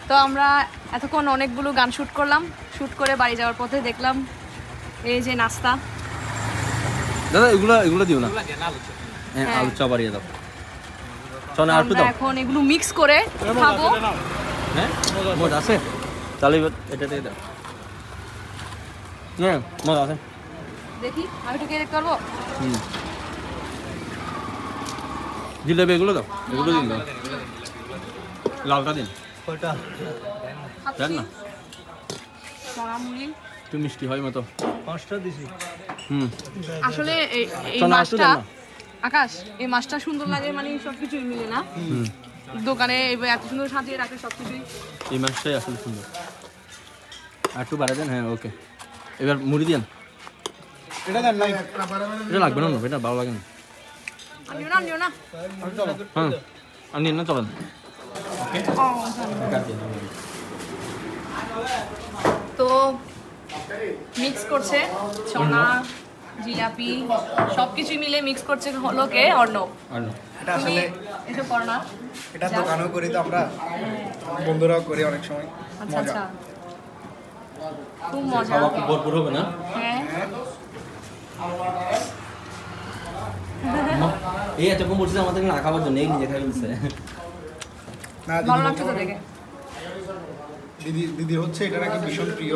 তো আমরা এতক্ষণ অনেকগুলো গান শ্যুট করলাম, শ্যুট করে বাড়ি যাওয়ার পথে দেখলাম এই যে নাস্তা। দাদা এগুলো দিও না, হ্যাঁ আলু চপ বাড়িয়ে দাও। চল আর একটু দাও। এখন এগুলো মিক্স করে খাবো। হ্যাঁ মজা আছে, তাহলে এটা দিয়ে দাও। হ্যাঁ মজা আছে। দেখি আমি একটু খেয়ে দেখতে পারবো? জিলেবি এগুলো দাও, এগুলো দিন দাও, লালটা দিন। দেন না একটু মিষ্টি হয় মতো। আসলে এই মাছটা আকাশ, এই মাছটা সুন্দর লাগে মানে সবকিছুই মিলে না দোকানে এত সুন্দর সাজিয়ে রাখে সবকিছুই। এই মাছটাই আসলে সুন্দর। আর একটু বাড়া দেন। হ্যাঁ ওকে, এবার মুড়ি দিন। এটা দেন নাই, এটা লাগবে না, এটা ভালো লাগে না। আনিও না হ্যাঁ আনি না, চলেন। তো মিক্স করছে চনা জিলাপি সবকিছু মিলে মিক্স করছে হলো কে অর্ণব। এটা আসলে এসব করো না, এটা দোকানেও করি তো আমরা, বন্ধুরাও করি অনেক সময়। আচ্ছা আচ্ছা খুব মজা। ভরপুর হবে না? হ্যাঁ এই এত কম বলছে আমাদের না খাওয়ার জন্য, এই নিজে খাই বলছে। ভালো লাগছে তো দেখে। দিদি হচ্ছে এটা নাকি ভীষণ প্রিয়।